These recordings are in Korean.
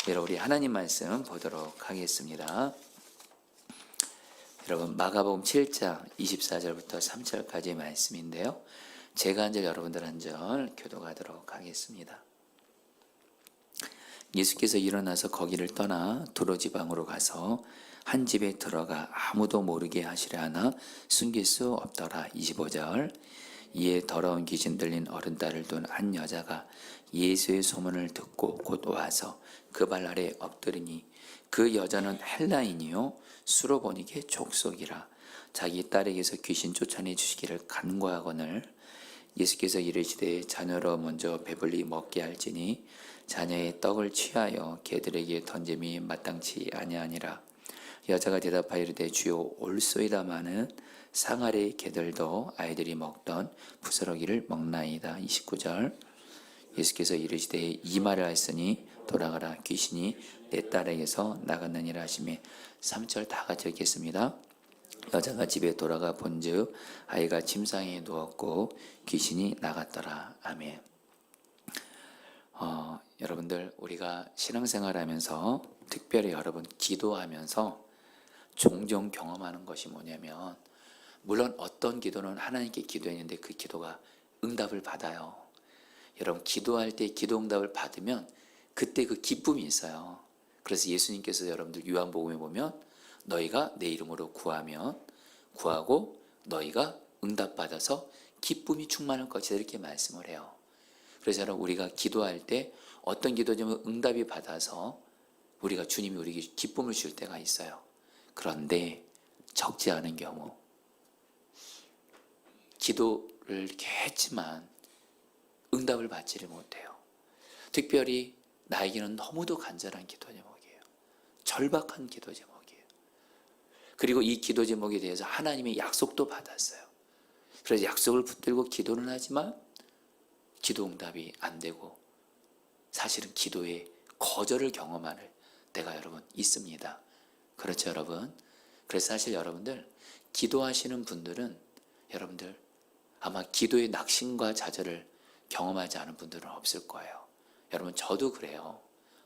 여러분, 우리 하나님 말씀 보도록 하겠습니다. 여러분, 마가복음 7장 24절부터 3절까지의 말씀인데요. 제가 한 절, 여러분들 한 절 교독하도록 하겠습니다. 예수께서 일어나서 거기를 떠나 두로 지방으로 가서 한 집에 들어가 아무도 모르게 하시려 하나 숨길 수 없더라. 25절. 이에 더러운 귀신 들린 어른딸을 둔 한 여자가 예수의 소문을 듣고 곧 와서 그 발 아래 엎드리니 그 여자는 헬라인이요 수로보니게 족속이라. 자기 딸에게서 귀신 쫓아내 주시기를 간구하거늘 예수께서 이르시되 자녀로 먼저 배불리 먹게 할지니 자녀의 떡을 취하여 개들에게 던짐이 마땅치 아니하니라. 여자가 대답하여 이르되 주여 올소이다마는 상아리의 개들도 아이들이 먹던 부스러기를 먹나이다. 29절. 예수께서 이르시되 이 말을 하였으니 돌아가라 귀신이 내 딸에게서 나갔느니라 하시매. 3절 다 같이 읽겠습니다. 여자가 집에 돌아가 본즉 아이가 침상에 누웠고 귀신이 나갔더라. 아멘. 여러분들, 우리가 신앙생활하면서 특별히 여러분 기도하면서 종종 경험하는 것이 뭐냐면, 물론 어떤 기도는 하나님께 기도했는데 그 기도가 응답을 받아요. 여러분, 기도할 때 기도 응답을 받으면 그때 그 기쁨이 있어요. 그래서 예수님께서 여러분들 요한복음에 보면 너희가 내 이름으로 구하면 구하고 너희가 응답받아서 기쁨이 충만할 것이다 이렇게 말씀을 해요. 그래서 여러분, 우리가 기도할 때 어떤 기도냐면 응답이 받아서 우리가 주님이 우리에게 기쁨을 줄 때가 있어요. 그런데 적지 않은 경우 기도를 이렇게 했지만 응답을 받지를 못해요. 특별히 나에게는 너무도 간절한 기도 제목이에요. 절박한 기도 제목이에요. 그리고 이 기도 제목에 대해서 하나님의 약속도 받았어요. 그래서 약속을 붙들고 기도는 하지만 기도 응답이 안 되고 사실은 기도의 거절을 경험하는 때가 여러분 있습니다. 그렇죠, 여러분? 그래서 사실 여러분들 기도하시는 분들은 여러분들 아마 기도의 낙심과 좌절을 경험하지 않은 분들은 없을 거예요. 여러분, 저도 그래요.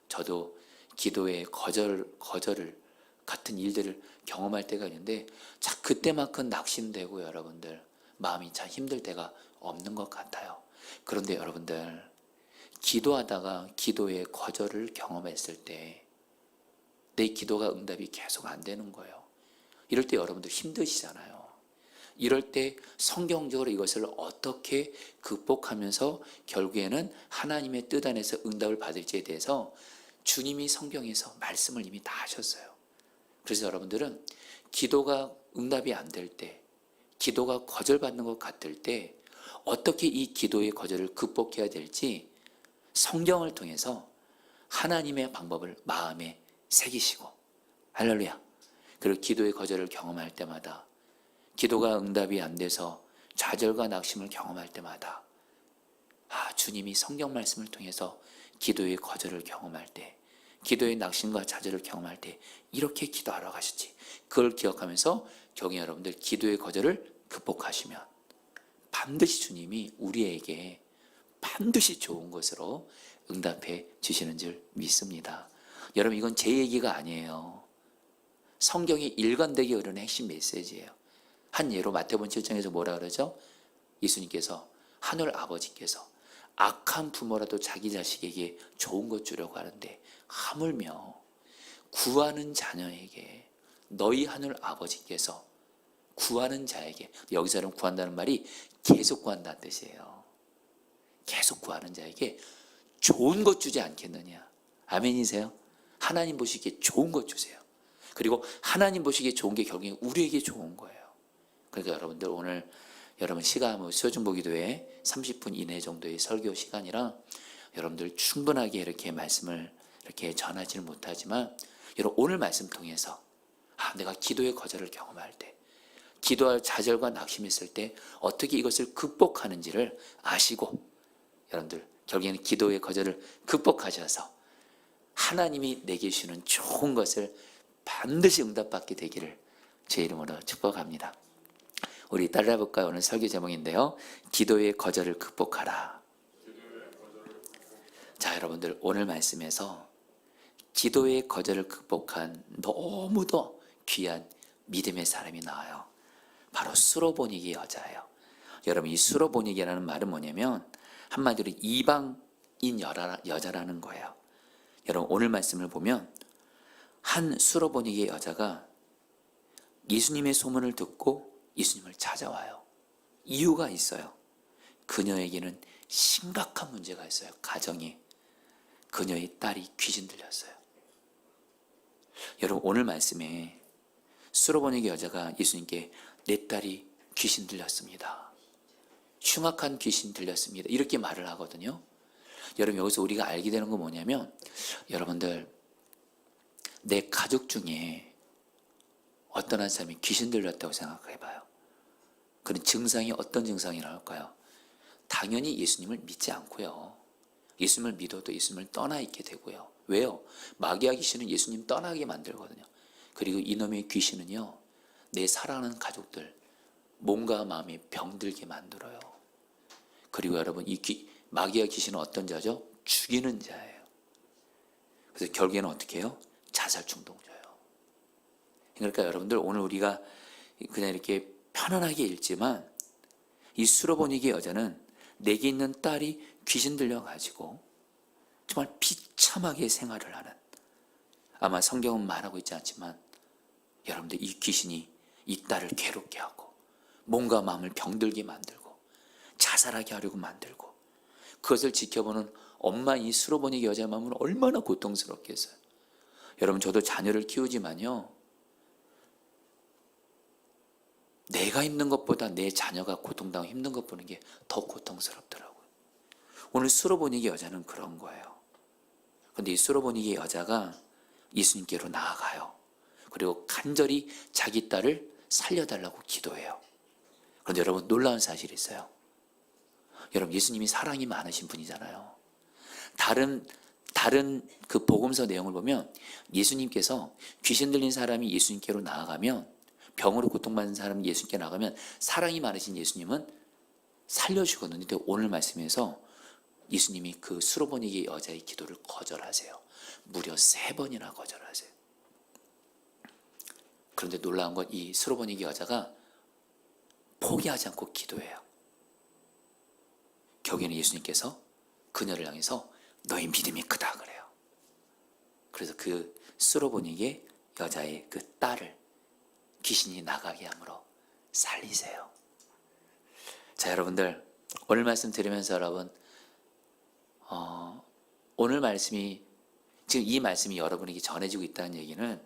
저도 기도의 거절을 같은 일들을 경험할 때가 있는데 자, 그때만큼 낙심되고 여러분들 마음이 참 힘들 때가 없는 것 같아요. 그런데 여러분들 기도하다가 기도의 거절을 경험했을 때 내 기도가 응답이 계속 안 되는 거예요. 이럴 때 여러분들 힘드시잖아요. 이럴 때 성경적으로 이것을 어떻게 극복하면서 결국에는 하나님의 뜻 안에서 응답을 받을지에 대해서 주님이 성경에서 말씀을 이미 다 하셨어요. 그래서 여러분들은 기도가 응답이 안 될 때, 기도가 거절받는 것 같을 때 어떻게 이 기도의 거절을 극복해야 될지 성경을 통해서 하나님의 방법을 마음에 새기시고, 할렐루야. 그리고 기도의 거절을 경험할 때마다, 기도가 응답이 안 돼서 좌절과 낙심을 경험할 때마다 주님이 성경 말씀을 통해서 기도의 거절을 경험할 때, 기도의 낙심과 좌절을 경험할 때 이렇게 기도하러 가시지. 그걸 기억하면서 경희 여러분들 기도의 거절을 극복하시면 반드시 주님이 우리에게 반드시 좋은 것으로 응답해 주시는 줄 믿습니다. 여러분, 이건 제 얘기가 아니에요. 성경이 일관되게 흐르는 핵심 메시지예요. 한 예로 마태복음 7장에서 뭐라 그러죠? 예수님께서, 하늘 아버지께서 악한 부모라도 자기 자식에게 좋은 것 주려고 하는데 하물며 구하는 자녀에게 너희 하늘 아버지께서 구하는 자에게, 여기서는 구한다는 말이 계속 구한다는 뜻이에요. 계속 구하는 자에게 좋은 것 주지 않겠느냐. 아멘이세요? 하나님 보시기에 좋은 것 주세요. 그리고 하나님 보시기에 좋은 게 결국에 우리에게 좋은 거예요. 그러니까 여러분들 오늘 여러분 시간 수요중보기도회 30분 이내 정도의 설교 시간이라 여러분들 충분하게 이렇게 말씀을 이렇게 전하지는 못하지만 여러분 오늘 말씀 통해서 내가 기도의 거절을 경험할 때, 기도할 좌절과 낙심했을 때 어떻게 이것을 극복하는지를 아시고 여러분들 결국에는 기도의 거절을 극복하셔서 하나님이 내게 주시는 좋은 것을 반드시 응답받게 되기를 제 이름으로 축복합니다. 우리 따라해볼까요? 오늘 설교 제목인데요. 기도의 거절을 극복하라. 자, 여러분들 오늘 말씀에서 기도의 거절을 극복한 너무도 귀한 믿음의 사람이 나와요. 바로 수로보니게 여자예요. 여러분, 이 수로보니게라는 말은 뭐냐면 한마디로 이방인 여자라는 거예요. 여러분, 오늘 말씀을 보면 한 수로보니게 여자가 예수님의 소문을 듣고 예수님을 찾아와요. 이유가 있어요. 그녀에게는 심각한 문제가 있어요. 가정에. 그녀의 딸이 귀신 들렸어요. 여러분, 오늘 말씀에 수로보니게 여자가 예수님께 내 딸이 귀신 들렸습니다. 흉악한 귀신 들렸습니다. 이렇게 말을 하거든요. 여러분, 여기서 우리가 알게 되는 건 뭐냐면, 여러분들, 내 가족 중에 어떤 한 사람이 귀신 들렸다고 생각해 봐요. 그런 증상이 어떤 증상이 나올까요? 당연히 예수님을 믿지 않고요. 예수님을 믿어도 예수님을 떠나 있게 되고요. 왜요? 마귀와 귀신은 예수님 떠나게 만들거든요. 그리고 이놈의 귀신은요, 내 사랑하는 가족들, 몸과 마음이 병들게 만들어요. 그리고 여러분, 마귀와 귀신은 어떤 자죠? 죽이는 자예요. 그래서 결국에는 어떻게 해요? 자살 충동자예요. 그러니까 여러분들, 오늘 우리가 그냥 이렇게 편안하게 읽지만 이 수로보니게 여자는 내게 있는 딸이 귀신 들려가지고 정말 비참하게 생활을 하는, 아마 성경은 말하고 있지 않지만 여러분들, 이 귀신이 이 딸을 괴롭게 하고 몸과 마음을 병들게 만들고 자살하게 하려고 만들고, 그것을 지켜보는 엄마 이 수로보니게 여자의 마음은 얼마나 고통스럽겠어요. 여러분, 저도 자녀를 키우지만요, 내가 힘든 것보다 내 자녀가 고통당하고 힘든 것 보는 게 더 고통스럽더라고요. 오늘 수로보니게 여자는 그런 거예요. 그런데 이 수로보니게 여자가 예수님께로 나아가요. 그리고 간절히 자기 딸을 살려달라고 기도해요. 그런데 여러분, 놀라운 사실이 있어요. 여러분, 예수님이 사랑이 많으신 분이잖아요. 다른 그 복음서 내용을 보면 예수님께서 귀신 들린 사람이 예수님께로 나아가면, 병으로 고통받는 사람이 예수님께 나가면 사랑이 많으신 예수님은 살려주거든요. 근데 오늘 말씀에서 예수님이 그 수로보니게 여자의 기도를 거절하세요. 무려 3번이나 거절하세요. 그런데 놀라운 건 이 수로보니게 여자가 포기하지 않고 기도해요. 결국에는 예수님께서 그녀를 향해서 너의 믿음이 크다 그래요. 그래서 그 수로보니게 여자의 그 딸을 귀신이 나가게 함으로 살리세요. 자, 여러분들, 오늘 말씀 들으면서 여러분, 오늘 말씀이, 지금 이 말씀이 여러분에게 전해지고 있다는 얘기는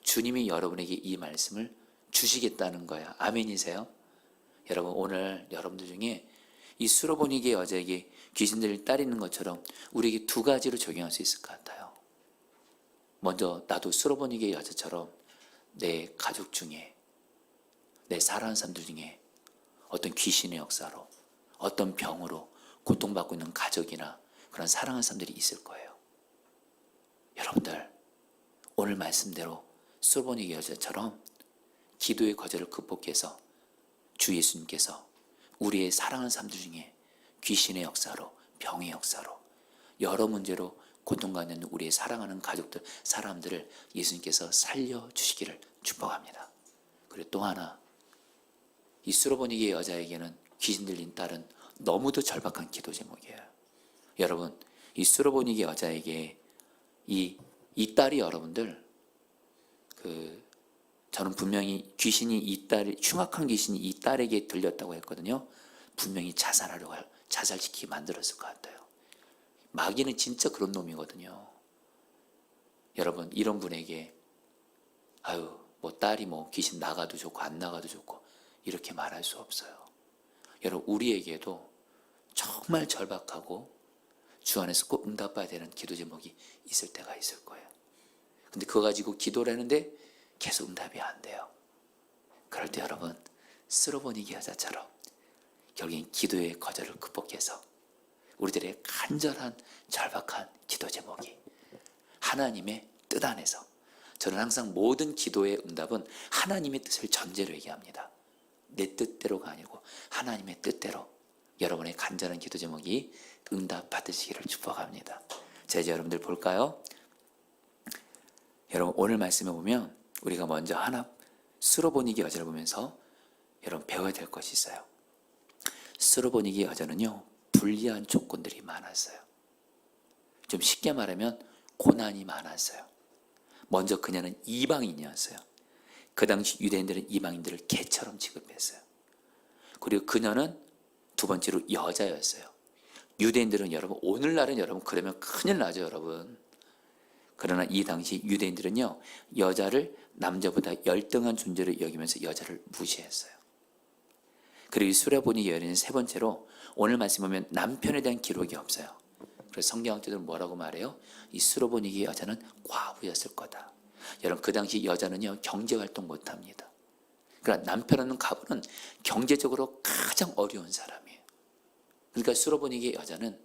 주님이 여러분에게 이 말씀을 주시겠다는 거예요. 아멘이세요? 여러분, 오늘 여러분들 중에 이 수로보니게 여자에게 귀신 들린 딸이 있는 것처럼 우리에게 2가지로 적용할 수 있을 것 같아요. 먼저, 나도 수로보니게 여자처럼 내 가족 중에, 내 사랑하는 사람들 중에 어떤 귀신의 역사로, 어떤 병으로 고통받고 있는 가족이나 그런 사랑하는 사람들이 있을 거예요. 여러분들, 오늘 말씀대로 수로보니게 여자처럼 기도의 거절을 극복해서 주 예수님께서 우리의 사랑하는 사람들 중에 귀신의 역사로, 병의 역사로, 여러 문제로 고통받는 우리의 사랑하는 가족들, 사람들을 예수님께서 살려주시기를 축복합니다. 그리고 또 하나, 이 수로보니게 여자에게는 귀신 들린 딸은 너무도 절박한 기도 제목이에요. 여러분, 이 수로보니게 여자에게 이 딸이, 여러분들, 저는 분명히 흉악한 귀신이 이 딸에게 들렸다고 했거든요. 분명히 자살시키게 만들었을 것 같아요. 마귀는 진짜 그런 놈이거든요. 여러분, 이런 분에게 딸이 귀신 나가도 좋고 안 나가도 좋고 이렇게 말할 수 없어요. 여러분, 우리에게도 정말 절박하고 주 안에서 꼭 응답받아야 되는 기도 제목이 있을 때가 있을 거예요. 근데 그거 가지고 기도를 하는데 계속 응답이 안 돼요. 그럴 때 여러분, 수로보니게 여자처럼 결국엔 기도의 거절을 극복해서 우리들의 간절한 절박한 기도 제목이 하나님의 뜻 안에서, 저는 항상 모든 기도의 응답은 하나님의 뜻을 전제로 얘기합니다. 내 뜻대로가 아니고 하나님의 뜻대로 여러분의 간절한 기도 제목이 응답 받으시기를 축복합니다. 자, 이제 여러분들 볼까요? 여러분 오늘 말씀에 보면 우리가 먼저 하나 수로보니게 여자를 보면서 여러분 배워야 될 것이 있어요. 수로보니게 여자는요 불리한 조건들이 많았어요. 좀 쉽게 말하면 고난이 많았어요. 먼저 그녀는 이방인이었어요. 그 당시 유대인들은 이방인들을 개처럼 취급했어요. 그리고 그녀는 두 번째로 여자였어요. 유대인들은 여러분 오늘날은 여러분 그러면 큰일 나죠 여러분. 그러나 이 당시 유대인들은요 여자를 남자보다 열등한 존재로 여기면서 여자를 무시했어요. 그리고 이 수로보니게 여자는 세 번째로 오늘 말씀 보면 남편에 대한 기록이 없어요. 그래서 성경학자들은 뭐라고 말해요? 이 수로보니게 여자는 과부였을 거다. 여러분 그 당시 여자는요 경제활동 못합니다. 그러니까 남편 없는 과부는 경제적으로 가장 어려운 사람이에요. 그러니까 수로보니게 여자는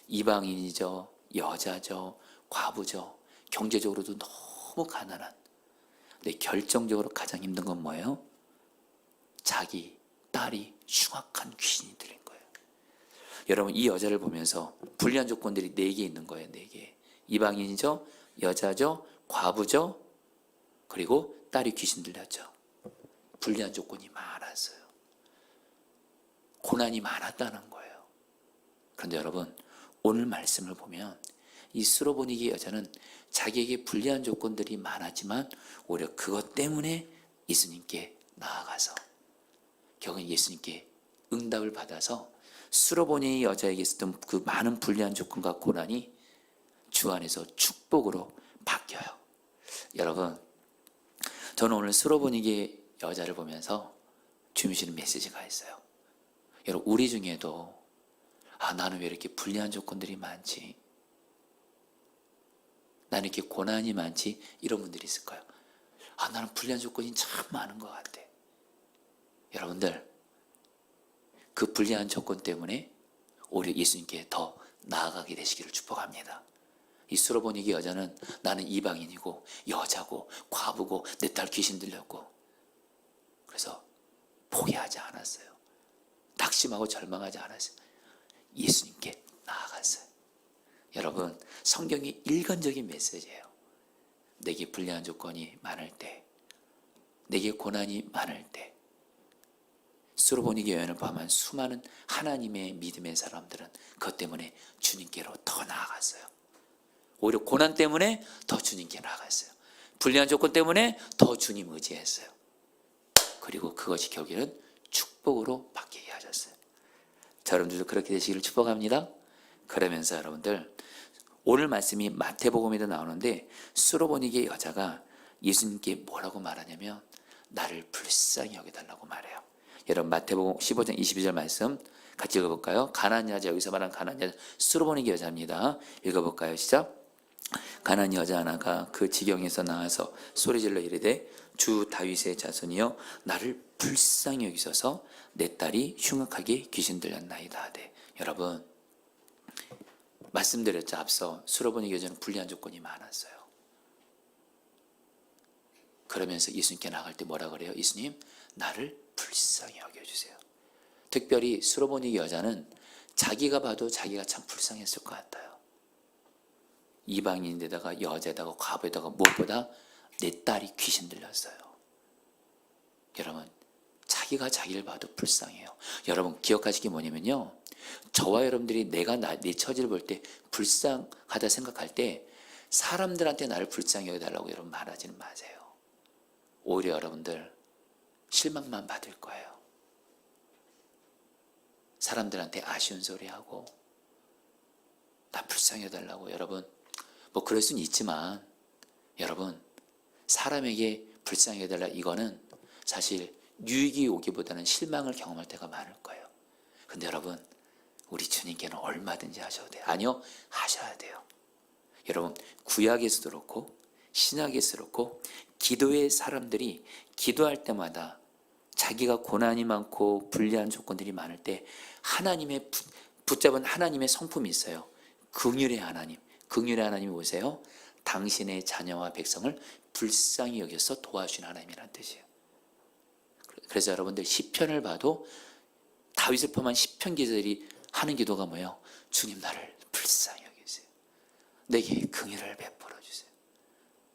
이방인이죠, 여자죠, 과부죠. 경제적으로도 너무 가난한. 근데 결정적으로 가장 힘든 건 뭐예요? 자기 딸이 흉악한 귀신이 들린 거예요. 여러분 이 여자를 보면서 불리한 조건들이 4개 있는 거예요. 4개. 이방인이죠, 여자죠, 과부죠, 그리고 딸이 귀신 들렸죠. 불리한 조건이 많았어요. 고난이 많았다는 거예요. 그런데 여러분 오늘 말씀을 보면 이 수로보니게 여자는 자기에게 불리한 조건들이 많았지만 오히려 그것 때문에 예수님께 나아가서 결국 예수님께 응답을 받아서 수로보니게 여자에게 있었던 그 많은 불리한 조건과 고난이 주 안에서 축복으로 바뀌어요. 여러분 저는 오늘 수로보니게 여자를 보면서 주시는 메시지가 있어요. 여러분 우리 중에도 나는 왜 이렇게 불리한 조건들이 많지? 나는 이렇게 고난이 많지? 이런 분들이 있을 거예요. 나는 불리한 조건이 참 많은 것 같아. 여러분들 그 불리한 조건 때문에 오히려 예수님께 더 나아가게 되시기를 축복합니다. 이 수로보니게 여자는 나는 이방인이고 여자고 과부고 내 딸 귀신 들렸고 그래서 포기하지 않았어요. 낙심하고 절망하지 않았어요. 예수님께 나아갔어요. 여러분 성경이 일관적인 메시지예요. 내게 불리한 조건이 많을 때, 내게 고난이 많을 때 수로보니게 여인을 포함한 수많은 하나님의 믿음의 사람들은 그것 때문에 주님께로 더 나아갔어요. 오히려 고난 때문에 더 주님께 나아갔어요. 불리한 조건 때문에 더 주님 의지했어요. 그리고 그것이 결국에는 축복으로 바뀌게 하셨어요. 자, 여러분들도 그렇게 되시기를 축복합니다. 그러면서 여러분들 오늘 말씀이 마태복음에도 나오는데 수로보니게 여자가 예수님께 뭐라고 말하냐면 나를 불쌍히 여겨달라고 말해요. 여러분 마태복음 15장 22절 말씀 같이 읽어볼까요? 가나안 여자, 여기서 말한 가나안 여자 수로보니게 여자입니다. 읽어볼까요? 시작. 가나안 여자 하나가 그 지경에서 나와서 소리질러 이르되 주 다윗의 자손이여 나를 불쌍히 여기소서 내 딸이 흉악하게 귀신 들렸나이다 하되. 여러분 말씀드렸죠. 앞서 수로보니게 여자는 불리한 조건이 많았어요. 그러면서 예수님께 나갈 때 뭐라 그래요? 예수님 나를 불쌍히 여겨주세요. 특별히 수로보니게 여자는 자기가 봐도 자기가 참 불쌍했을 것 같아요. 이방인인데다가 여자에다가 과부에다가 무엇보다 내 딸이 귀신 들렸어요. 여러분 자기가 자기를 봐도 불쌍해요. 여러분 기억하시기 뭐냐면요, 저와 여러분들이 내가 내 처지를 볼 때 불쌍하다 생각할 때 사람들한테 나를 불쌍히 여겨달라고 여러분 말하지는 마세요. 오히려 여러분들 실망만 받을 거예요. 사람들한테 아쉬운 소리하고 나 불쌍히 여달라고. 여러분 뭐 그럴 수는 있지만 여러분 사람에게 불쌍히 여달라 이거는 사실 유익이 오기보다는 실망을 경험할 때가 많을 거예요. 근데 여러분 우리 주님께는 얼마든지 하셔도 돼요. 아니요, 하셔야 돼요. 여러분 구약에서도 그렇고 신약에서도 그렇고 기도의 사람들이 기도할 때마다 자기가 고난이 많고 불리한 조건들이 많을 때 하나님의 붙잡은 하나님의 성품이 있어요. 긍휼의 하나님. 긍휼의 하나님이 보세요. 당신의 자녀와 백성을 불쌍히 여겨서 도와주신 하나님이라는 뜻이에요. 그래서 여러분들 시편을 봐도 다윗을 포함한 시편 기자들이 하는 기도가 뭐예요? 주님 나를 불쌍히 여기세요. 내게 긍휼을 베풀어 주세요.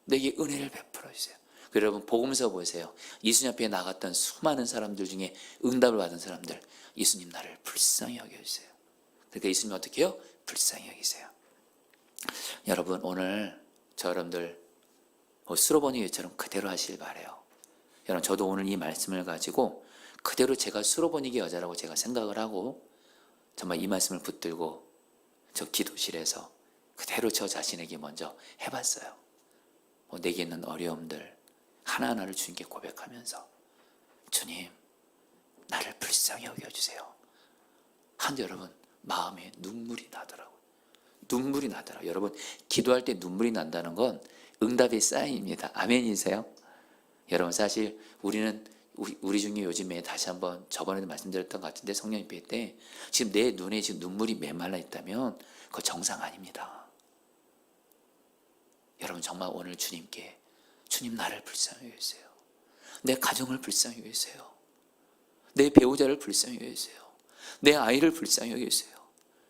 내게 은혜를 베풀어 주세요. 여러분 복음서 보세요. 예수님 앞에 나갔던 수많은 사람들 중에 응답을 받은 사람들, 예수님 나를 불쌍히 여겨주세요. 그러니까 예수님 어떻게 해요? 불쌍히 여기세요. 여러분 오늘 저 여러분들 수로보니 여처럼 그대로 하시길 바라요. 여러분 저도 오늘 이 말씀을 가지고 그대로 제가 수로보니 여자라고 제가 생각을 하고 정말 이 말씀을 붙들고 저 기도실에서 그대로 저 자신에게 먼저 해봤어요. 내게 있는 어려움들 하나하나를 주님께 고백하면서 주님 나를 불쌍히 여겨주세요. 한데 여러분 마음에 눈물이 나더라고요. 눈물이 나더라고요. 여러분 기도할 때 눈물이 난다는 건 응답의 사인입니다. 아멘이세요? 여러분 사실 우리 중에 요즘에 다시 한번 저번에도 말씀드렸던 것 같은데 성령 집회 때 지금 내 눈에 지금 눈물이 메말라 있다면 그거 정상 아닙니다. 여러분 정말 오늘 주님께 주님 나를 불쌍히 여기세요. 내 가정을 불쌍히 여기세요. 내 배우자를 불쌍히 여기세요. 내 아이를 불쌍히 여기세요.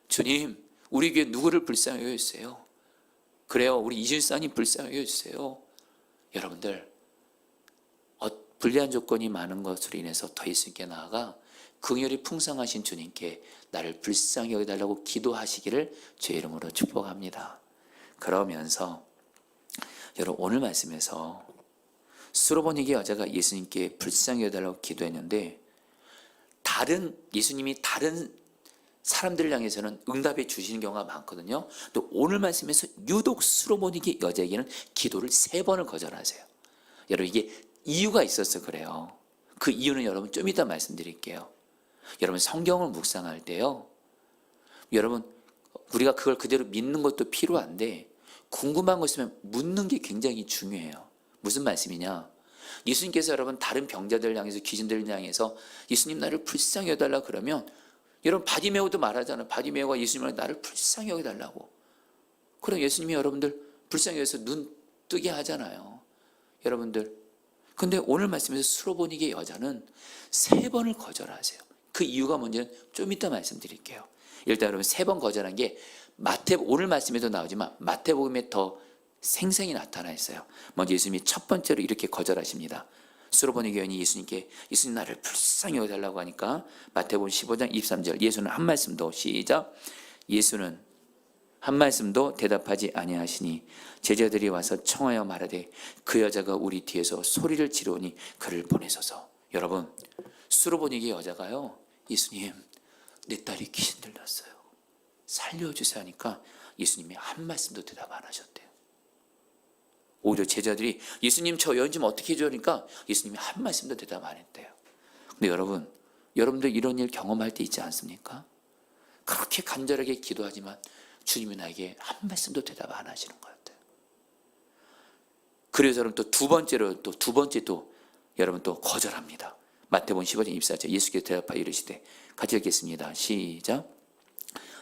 주님 우리 교회 누구를 불쌍히 여기세요. 그래요 우리 이준사님 불쌍히 여기세요. 여러분들 불리한 조건이 많은 것으로 인해서 더 예수님께 나아가 긍휼이 풍성하신 주님께 나를 불쌍히 여겨달라고 기도하시기를 주의 이름으로 축복합니다. 그러면서 여러분 오늘 말씀에서 수로보니게 여자가 예수님께 불쌍히 여겨달라고 기도했는데 예수님이 다른 사람들을 향해서는 응답해 주시는 경우가 많거든요. 또 오늘 말씀에서 유독 수로보니게 여자에게는 기도를 3번을 거절하세요. 여러분 이게 이유가 있어서 그래요. 그 이유는 여러분 좀 이따 말씀드릴게요. 여러분 성경을 묵상할 때요. 여러분 우리가 그걸 그대로 믿는 것도 필요한데 궁금한 거 있으면 묻는 게 굉장히 중요해요. 무슨 말씀이냐? 예수님께서 여러분 다른 병자들 향해서 귀신들을 향해서 예수님 나를 불쌍히 여달라 그러면 여러분 바디메오도 말하잖아요. 바디메오가 예수님을 나를 불쌍히 여달라고. 그럼 예수님이 여러분들 불쌍히 여겨서 눈 뜨게 하잖아요. 여러분들 근데 오늘 말씀에서 수로보니게 여자는 3번을 거절하세요. 그 이유가 뭔지는 좀 이따 말씀드릴게요. 일단 여러분 3번 거절한 게 오늘 말씀에도 나오지만 마태복음에 더 생생히 나타나 있어요. 먼저 예수님이 첫 번째로 이렇게 거절하십니다. 수로보니게 여인이 예수님께 예수님 나를 불쌍히 여겨달라고 하니까 마태복음 15장 23절 예수는 한 말씀도 시작 예수는 한 말씀도 대답하지 아니하시니 제자들이 와서 청하여 말하되 그 여자가 우리 뒤에서 소리를 지르오니 그를 보내소서. 여러분 수로보니게 여자가요 예수님 내 딸이 귀신 들렸어요 살려주세요 하니까 예수님이 한 말씀도 대답 안 하셨대요. 오히려 제자들이 예수님 저 여인 좀 어떻게 해줘야 하니까 예수님이 한 말씀도 대답 안 했대요. 근데 여러분들 이런 일 경험할 때 있지 않습니까? 그렇게 간절하게 기도하지만 주님이 나에게 한 말씀도 대답 안 하시는 것 같아요. 그래서 여러분 또 두 번째 여러분 또 거절합니다. 마태복음 15장 24절 예수께서 대답하여 이르시되 같이 읽겠습니다. 시작.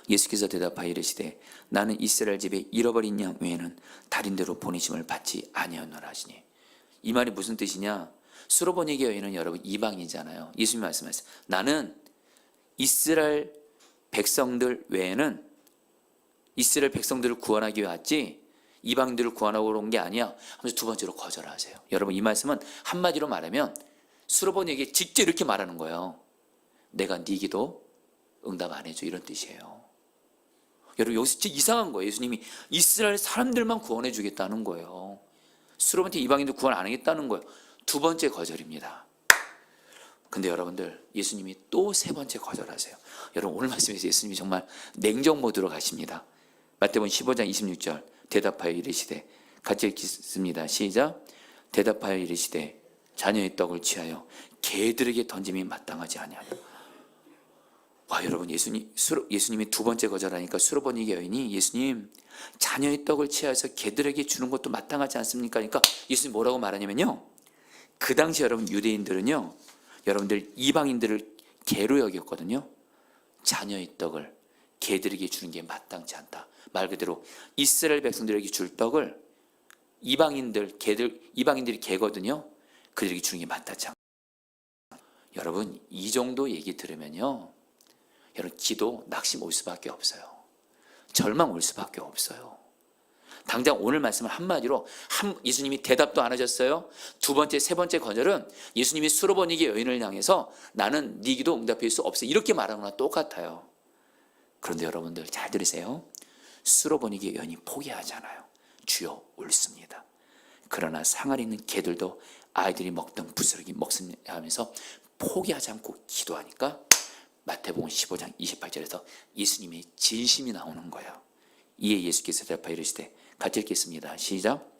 예수께서 대답하여 이르시되 나는 이스라엘 집에 잃어버린 양 외에는 다른 데로 보내심을 받지 아니하노라 하시니. 이 말이 무슨 뜻이냐? 수로보니게 여인은 여러분 이방이잖아요. 예수님이 말씀하셨어요. 나는 이스라엘 백성들 외에는 이스라엘 백성들을 구원하기 위해 왔지 이방인들을 구원하고 온 게 아니야 하면서 두 번째로 거절하세요. 여러분 이 말씀은 한마디로 말하면 수로보니에게 직접 이렇게 말하는 거예요. 내가 네 기도 응답 안 해줘 이런 뜻이에요. 여러분 여기서 진짜 이상한 거예요. 예수님이 이스라엘 사람들만 구원해 주겠다는 거예요. 수로보니한테 이방인들 구원 안 하겠다는 거예요. 두 번째 거절입니다. 근데 여러분들 예수님이 또 3번째 거절하세요. 여러분 오늘 말씀에서 예수님이 정말 냉정 모드로 가십니다. 마태복음 15장 26절 대답하여 이르시되 같이 읽겠습니다. 시작. 대답하여 이르시되 자녀의 떡을 취하여 개들에게 던짐이 마땅하지 아니하냐. 와 여러분 예수님이 두 번째 거절하니까 수로보니게 여인이 예수님 자녀의 떡을 취하여서 개들에게 주는 것도 마땅하지 않습니까? 그러니까 예수님 뭐라고 말하냐면요. 그 당시 여러분 유대인들은요. 여러분들 이방인들을 개로 여겼거든요. 자녀의 떡을 개들에게 주는 게 마땅치 않다. 말 그대로 이스라엘 백성들에게 줄 떡을 이방인들이 개거든요. 그들에게 주는 게 마땅치 않다. 여러분 이 정도 얘기 들으면요. 여러분 기도 낙심 올 수밖에 없어요. 절망 올 수밖에 없어요. 당장 오늘 말씀을 한마디로 예수님이 대답도 안 하셨어요. 두 번째, 세 번째 거절은 예수님이 수로보니게 여인을 향해서 나는 네 기도 응답할 수 없어 이렇게 말하는 거랑 똑같아요. 그런데 여러분들 잘 들으세요. 수로보니게 여인이 포기하잖아요. 주여 옳습니다. 그러나 상할 있는 개들도 아이들이 먹던 부스러기 먹습니다 하면서 포기하지 않고 기도하니까 마태복음 15장 28절에서 예수님의 진심이 나오는 거예요. 이에 예수께서 대답하여 이르시되, 같이 읽겠습니다. 시작.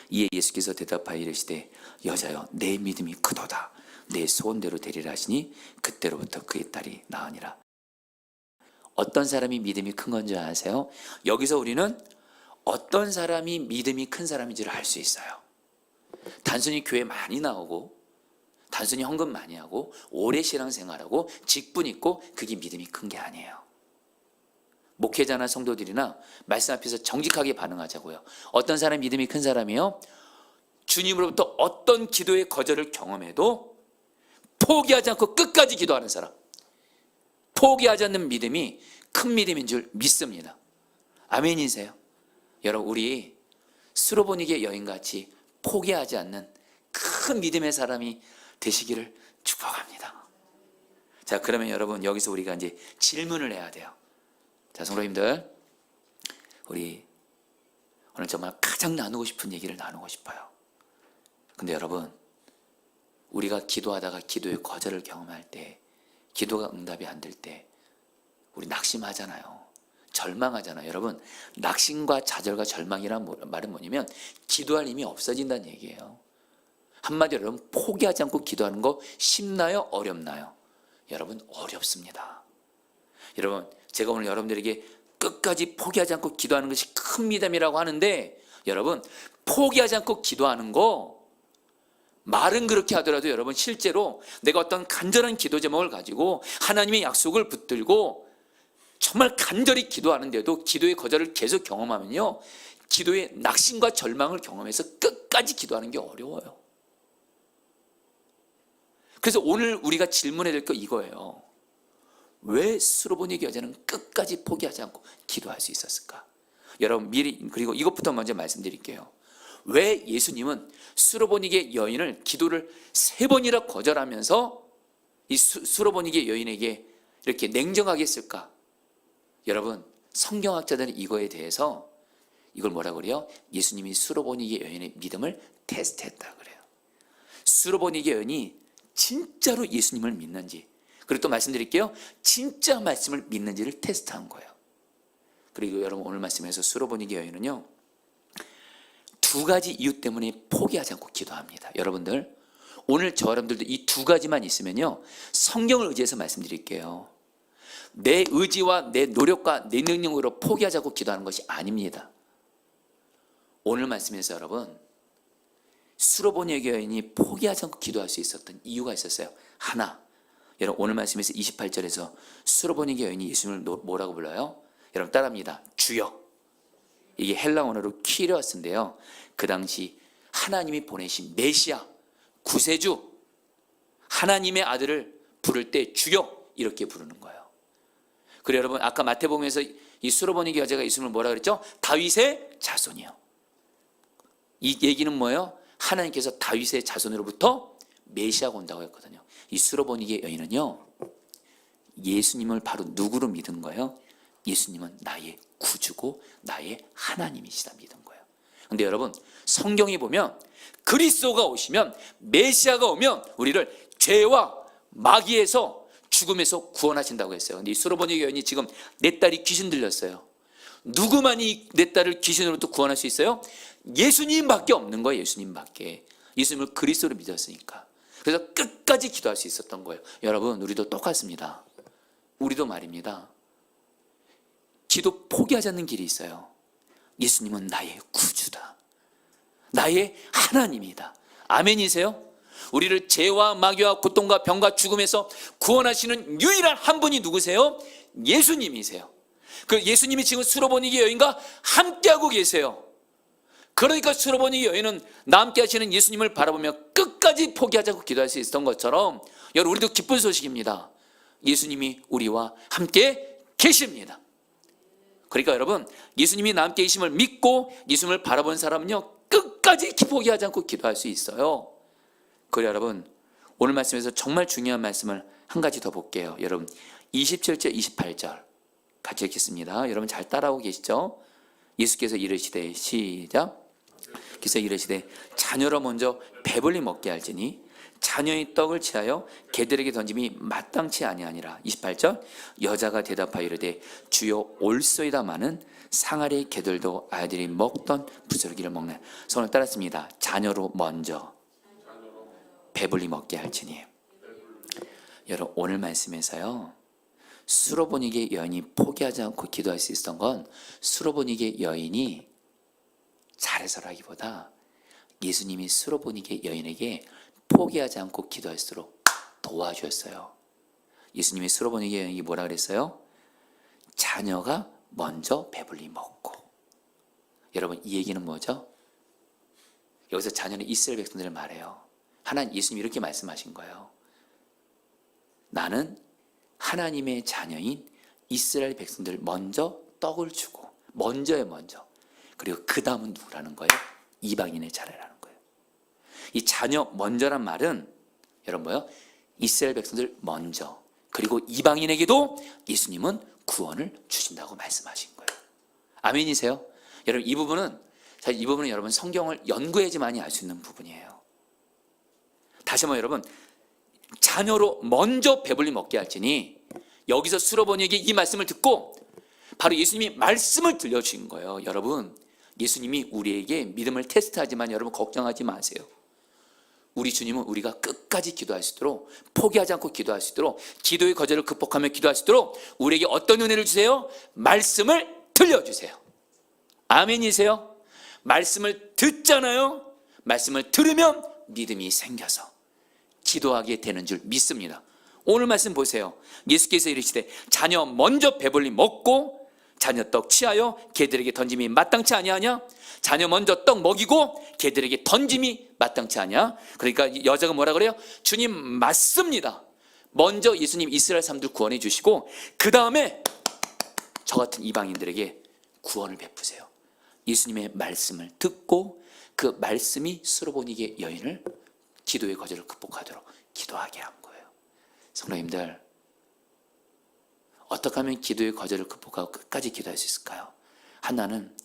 이에 예수께서 대답하여 이르시되, 여자여 내 믿음이 크도다. 내 소원대로 되리라 하시니 그때로부터 그의 딸이 나으니라. 어떤 사람이 믿음이 큰 건지 아세요? 여기서 우리는 어떤 사람이 믿음이 큰 사람인지를 알 수 있어요. 단순히 교회 많이 나오고 단순히 헌금 많이 하고 오래 신앙생활하고 직분 있고 그게 믿음이 큰 게 아니에요. 목회자나 성도들이나 말씀 앞에서 정직하게 반응하자고요. 어떤 사람이 믿음이 큰 사람이요? 주님으로부터 어떤 기도의 거절을 경험해도 포기하지 않고 끝까지 기도하는 사람. 포기하지 않는 믿음이 큰 믿음인 줄 믿습니다. 아멘이세요? 여러분, 우리 수로보니게 여인같이 포기하지 않는 큰 믿음의 사람이 되시기를 축복합니다. 자, 그러면 여러분 여기서 우리가 이제 질문을 해야 돼요. 자, 성도님들, 우리 오늘 정말 가장 나누고 싶은 얘기를 나누고 싶어요. 근데 여러분, 우리가 기도하다가 기도의 거절을 경험할 때, 기도가 응답이 안 될 때 우리 낙심하잖아요. 절망하잖아요. 여러분, 낙심과 좌절과 절망이란 말은 뭐냐면 기도할 힘이 없어진다는 얘기예요. 한마디로 여러분, 포기하지 않고 기도하는 거 쉽나요? 어렵나요? 여러분, 어렵습니다. 여러분, 제가 오늘 여러분들에게 끝까지 포기하지 않고 기도하는 것이 큰 믿음이라고 하는데, 여러분, 포기하지 않고 기도하는 거 말은 그렇게 하더라도 여러분 실제로 내가 어떤 간절한 기도 제목을 가지고 하나님의 약속을 붙들고 정말 간절히 기도하는데도 기도의 거절을 계속 경험하면요, 기도의 낙심과 절망을 경험해서 끝까지 기도하는 게 어려워요. 그래서 오늘 우리가 질문해야 될 거 이거예요. 왜 수로보니게 여자는 끝까지 포기하지 않고 기도할 수 있었을까? 여러분, 미리, 그리고 이것부터 먼저 말씀드릴게요. 왜 예수님은 수로보니게 여인을 기도를 3번이나 거절하면서 이 수로보니게 여인에게 이렇게 냉정하게 했을까? 여러분, 성경학자들은 이거에 대해서 이걸 뭐라고 그래요? 예수님이 수로보니게 여인의 믿음을 테스트했다 그래요. 수로보니게 여인이 진짜로 예수님을 믿는지, 그리고 또 말씀드릴게요, 진짜 말씀을 믿는지를 테스트한 거예요. 그리고 여러분, 오늘 말씀에서 수로보니게 여인은요, 2가지 이유 때문에 포기하지 않고 기도합니다. 여러분들, 오늘 저 여러분들도 이 2가지만 있으면요, 성경을 의지해서 말씀드릴게요. 내 의지와 내 노력과 내 능력으로 포기하지 않고 기도하는 것이 아닙니다. 오늘 말씀에서 여러분, 수로보니게 여인이 포기하지 않고 기도할 수 있었던 이유가 있었어요. 하나, 여러분 오늘 말씀에서 28절에서 수로보니게 여인이 예수님을 뭐라고 불러요? 여러분 따라합니다. 주여. 이게 헬라 언어로 키리오스인데요, 그 당시 하나님이 보내신 메시아, 구세주, 하나님의 아들을 부를 때 주여 이렇게 부르는 거예요. 그리고 여러분, 아까 마태복음에서 이 수로보니게 여자가 예수님을 뭐라 그랬죠? 다윗의 자손이요. 이 얘기는 뭐예요? 하나님께서 다윗의 자손으로부터 메시아가 온다고 했거든요. 이 수로보니게 여인은요, 예수님을 바로 누구로 믿은 거예요? 예수님은 나의 구주고 나의 하나님이시다 믿은 거예요. 근데 여러분, 성경에 보면 그리스도가 오시면, 메시아가 오면 우리를 죄와 마귀에서, 죽음에서 구원하신다고 했어요. 근데 이 수로보니게 여인이 지금 내 딸이 귀신 들렸어요. 누구만이 내 딸을 귀신으로부터 구원할 수 있어요? 예수님밖에 없는 거예요. 예수님밖에. 예수님을 그리스도로 믿었으니까. 그래서 끝까지 기도할 수 있었던 거예요. 여러분, 우리도 똑같습니다. 우리도 말입니다. 기도 포기하지 않는 길이 있어요. 예수님은 나의 구주다. 나의 하나님이다. 아멘이세요? 우리를 죄와 마귀와 고통과 병과 죽음에서 구원하시는 유일한 한 분이 누구세요? 예수님이세요. 그 예수님이 지금 수로보니게 여인과 함께하고 계세요. 그러니까 수로보니게 여인은 나 함께 하시는 예수님을 바라보며 끝까지 포기하지 않고 기도할 수 있었던 것처럼, 여러분 우리도 기쁜 소식입니다. 예수님이 우리와 함께 계십니다. 그러니까 여러분, 예수님이 나 함께 계심을 믿고 예수님을 바라본 사람은요, 끝까지 포기하지 않고 기도할 수 있어요. 그래 여러분, 오늘 말씀에서 정말 중요한 말씀을 한 가지 더 볼게요. 여러분 27절 28절 같이 읽겠습니다. 여러분 잘 따라오고 계시죠? 예수께서 이르시되, 시작. 그래서 이르시되 자녀로 먼저 배불리 먹게 할지니 자녀의 떡을 취하여 개들에게 던짐이 마땅치 아니하니라. 28절 여자가 대답하여 이르되 주여 올소이다마는 상아리의 개들도 아이들이 먹던 부스러기를 먹네. 손을 따랐습니다. 자녀로 먼저 배불리 먹게 할지니. 여러분 오늘 말씀에서요, 수로보니게 여인이 포기하지 않고 기도할 수 있었던 건 수로보니게 여인이 잘해서라기보다 예수님이 수로보니게 여인에게 포기하지 않고 기도할수록 도와주었어요. 예수님이 수로보니게 여인에게 뭐라 그랬어요? 자녀가 먼저 배불리 먹고. 여러분 이 얘기는 뭐죠? 여기서 자녀는 이스라엘 백성들을 말해요. 하나님, 예수님이 이렇게 말씀하신 거예요. 나는 하나님의 자녀인 이스라엘 백성들 먼저 떡을 주고, 먼저예요, 먼저. 그리고 그 다음은 누구라는 거예요? 이방인의 차례라는 거예요. 이 자녀 먼저란 말은 여러분 뭐예요? 이스라엘 백성들 먼저, 그리고 이방인에게도 예수님은 구원을 주신다고 말씀하신 거예요. 아멘이세요? 여러분 이 부분은 사실 이 부분은 여러분 성경을 연구해야지만이 알 수 있는 부분이에요. 다시 한번 여러분, 자녀로 먼저 배불리 먹게 할지니, 여기서 수로보니에게 이 말씀을 듣고 바로 예수님이 말씀을 들려주신 거예요. 여러분 예수님이 우리에게 믿음을 테스트하지만 여러분 걱정하지 마세요. 우리 주님은 우리가 끝까지 기도할 수 있도록, 포기하지 않고 기도할 수 있도록, 기도의 거절을 극복하며 기도할 수 있도록 우리에게 어떤 은혜를 주세요? 말씀을 들려주세요. 아멘이세요? 말씀을 듣잖아요. 말씀을 들으면 믿음이 생겨서 기도하게 되는 줄 믿습니다. 오늘 말씀 보세요. 예수께서 이르시되 자녀 먼저 배불리 먹고 자녀 떡 취하여 개들에게 던짐이 마땅치 아니하냐? 자녀 먼저 떡 먹이고 개들에게 던짐이 마땅치 않냐? 그러니까 여자가 뭐라 그래요? 주님 맞습니다. 먼저 예수님 이스라엘 사람들 구원해 주시고 그 다음에 저 같은 이방인들에게 구원을 베푸세요. 예수님의 말씀을 듣고 그 말씀이 수로보니게 여인을 기도의 거절을 극복하도록 기도하게 한 거예요. 성도님들, 어떻게 하면 기도의 거절을 극복하고 끝까지 기도할 수 있을까요? 하나는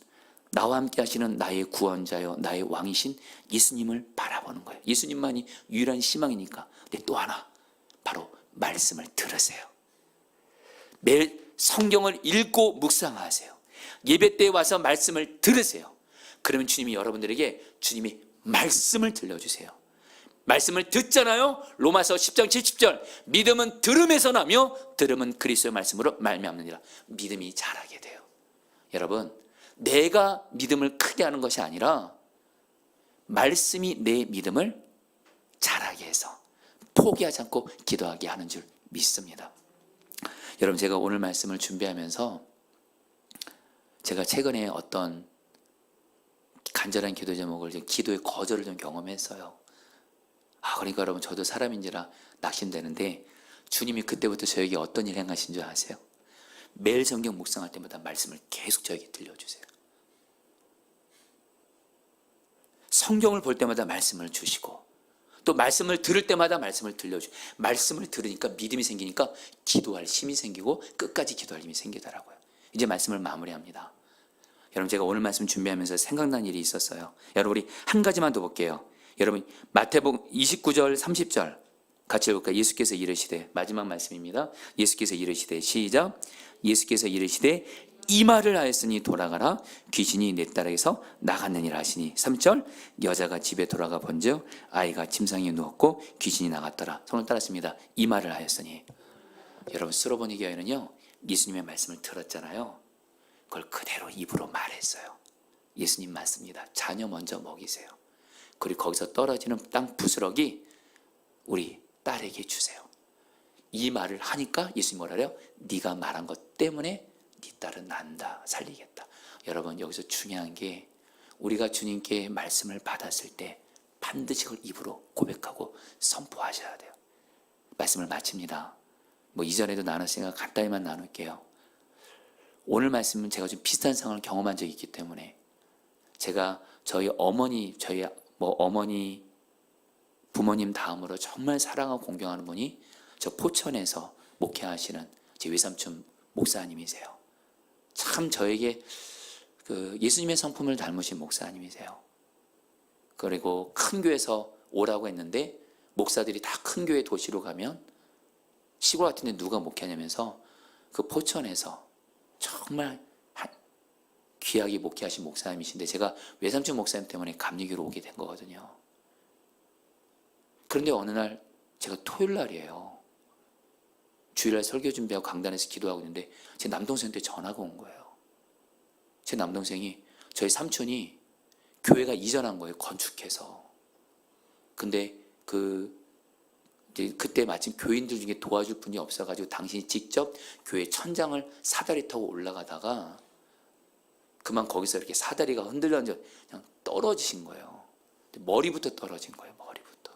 나와 함께 하시는 나의 구원자요 나의 왕이신 예수님을 바라보는 거예요. 예수님만이 유일한 희망이니까. 근데 또 하나, 바로 말씀을 들으세요. 매일 성경을 읽고 묵상하세요. 예배 때에 와서 말씀을 들으세요. 그러면 주님이 여러분들에게 주님이 말씀을 들려주세요. 말씀을 듣잖아요. 로마서 10장 70절 믿음은 들음에서 나며 들음은 그리스도의 말씀으로 말미암느니라. 믿음이 자라게 돼요. 여러분 내가 믿음을 크게 하는 것이 아니라 말씀이 내 믿음을 자라게 해서 포기하지 않고 기도하게 하는 줄 믿습니다. 여러분 제가 오늘 말씀을 준비하면서 제가 최근에 어떤 간절한 기도 제목을 기도의 거절을 좀 경험했어요. 그러니까 여러분 저도 사람인지라 낙심되는데 주님이 그때부터 저에게 어떤 일 행하신 줄 아세요? 매일 성경 묵상할 때마다 말씀을 계속 저에게 들려주세요. 성경을 볼 때마다 말씀을 주시고 또 말씀을 들을 때마다 말씀을 들려주시고 말씀을 들으니까 믿음이 생기니까 기도할 힘이 생기고 끝까지 기도할 힘이 생기더라고요. 이제 말씀을 마무리합니다. 여러분 제가 오늘 말씀 준비하면서 생각난 일이 있었어요. 여러분 우리 한 가지만 더 볼게요. 여러분 마태복음 29절 30절 같이 읽을까요? 예수께서 이르시되, 마지막 말씀입니다. 예수께서 이르시되, 시작. 예수께서 이르시되 이 말을 하였으니 돌아가라. 귀신이 내 딸에게서 나갔느니라 하시니. 3절 여자가 집에 돌아가 본즉 아이가 침상에 누웠고 귀신이 나갔더라. 손을 따랐습니다. 이 말을 하였으니. 여러분 수로보니게 여인은요 예수님의 말씀을 들었잖아요. 그걸 그대로 입으로 말했어요. 예수님 맞습니다. 자녀 먼저 먹이세요. 그리고 거기서 떨어지는 땅 부스러기 우리 딸에게 주세요. 이 말을 하니까 예수님 뭐라 그래요? 네가 말한 것 때문에 네 딸은 난다, 살리겠다. 여러분 여기서 중요한 게 우리가 주님께 말씀을 받았을 때 반드시 그걸 입으로 고백하고 선포하셔야 돼요. 말씀을 마칩니다. 이전에도 나눴으니까 간단히만 나눌게요. 오늘 말씀은 제가 좀 비슷한 상황을 경험한 적이 있기 때문에 제가 저희 어머니, 어머니, 부모님 다음으로 정말 사랑하고 공경하는 분이 저 포천에서 목회하시는 제 외삼촌 목사님이세요. 참 저에게 그 예수님의 성품을 닮으신 목사님이세요. 그리고 큰 교회에서 오라고 했는데 목사들이 다 큰 교회 도시로 가면 시골 같은 데 누가 목회하냐면서 그 포천에서 정말 귀하게 목회하신 목사님이신데 제가 외삼촌 목사님 때문에 감리교로 오게 된 거거든요. 그런데 어느 날 제가 토요일 날이에요. 주일날 설교 준비하고 강단에서 기도하고 있는데 제 남동생한테 전화가 온 거예요. 제 남동생이 저희 삼촌이 교회가 이전한 거예요. 건축해서. 근데 그때 마침 교인들 중에 도와줄 분이 없어가지고 당신이 직접 교회 천장을 사다리 타고 올라가다가 그만 거기서 이렇게 사다리가 흔들렸는지 그냥 떨어지신 거예요. 머리부터 떨어진 거예요. 머리부터.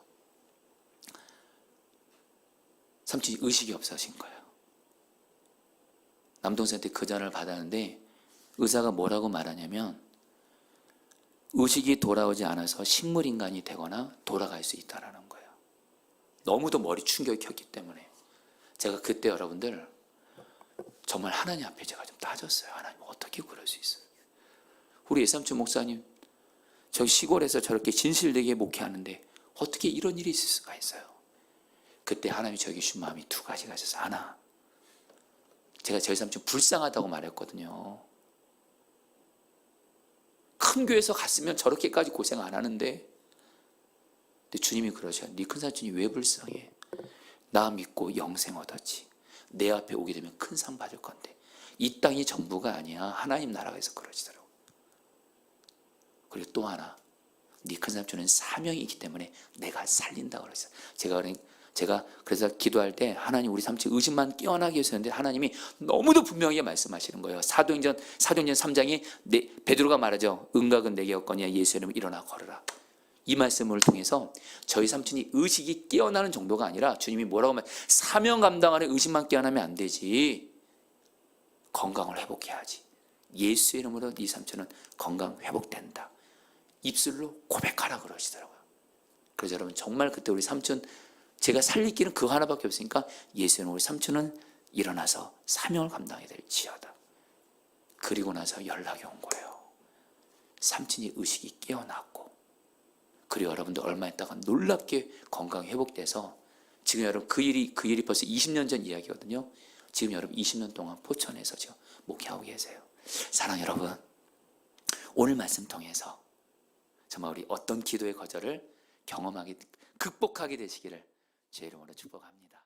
삼촌이 의식이 없어진 거예요. 남동생한테 그 전화를 받았는데 의사가 뭐라고 말하냐면 의식이 돌아오지 않아서 식물인간이 되거나 돌아갈 수 있다는 거예요. 너무도 머리 충격이 컸기 때문에 제가 그때 여러분들 정말 하나님 앞에 제가 좀 따졌어요. 하나님 어떻게 그럴 수 있어요? 우리 예삼촌 목사님 저기 시골에서 저렇게 진실되게 목회하는데 어떻게 이런 일이 있을 수가 있어요? 그때 하나님이 저에게 주신 마음이 두 가지가 있어서 하나, 제가 저희 삼촌 불쌍하다고 말했거든요. 큰 교회에서 갔으면 저렇게까지 고생 안 하는데 근데 주님이 그러셔요. 네 큰 삼촌이 왜 불쌍해? 나 믿고 영생 얻었지. 내 앞에 오게 되면 큰 상 받을 건데 이 땅이 전부가 아니야. 하나님 나라에서 그러시더라고. 그리고 또 하나, 네 큰 삼촌은 사명이 있기 때문에 내가 살린다 그랬어요. 제가 그래서 기도할 때 하나님 우리 삼촌 의식만 깨어나게 해주셨는데 하나님이 너무도 분명하게 말씀하시는 거예요. 사도행전 3장에 베드로가 말하죠. 응각은 내게 없거니와 예수의 이름으로 일어나 걸으라. 이 말씀을 통해서 저희 삼촌이 의식이 깨어나는 정도가 아니라 주님이 뭐라고 하면 사명 감당하는 의식만 깨어나면 안 되지. 건강을 회복해야지. 예수의 이름으로 네 삼촌은 건강 회복된다. 입술로 고백하라 그러시더라고요. 그래서 여러분 정말 그때 우리 삼촌 제가 살릴 길은 그 하나밖에 없으니까 예수의 이름으로 우리 삼촌은 일어나서 사명을 감당해야 될지어다. 그리고 나서 연락이 온 거예요. 삼촌이 의식이 깨어났고 그리고 여러분들 얼마 있다가 놀랍게 건강 회복돼서 지금 여러분 그 일이 벌써 20년 전 이야기거든요. 지금 여러분 20년 동안 포천에서 지금 목회하고 계세요. 사랑 여러분, 오늘 말씀 통해서 정말 우리 어떤 기도의 거절을 극복하게 되시기를 주의 이름으로 축복합니다.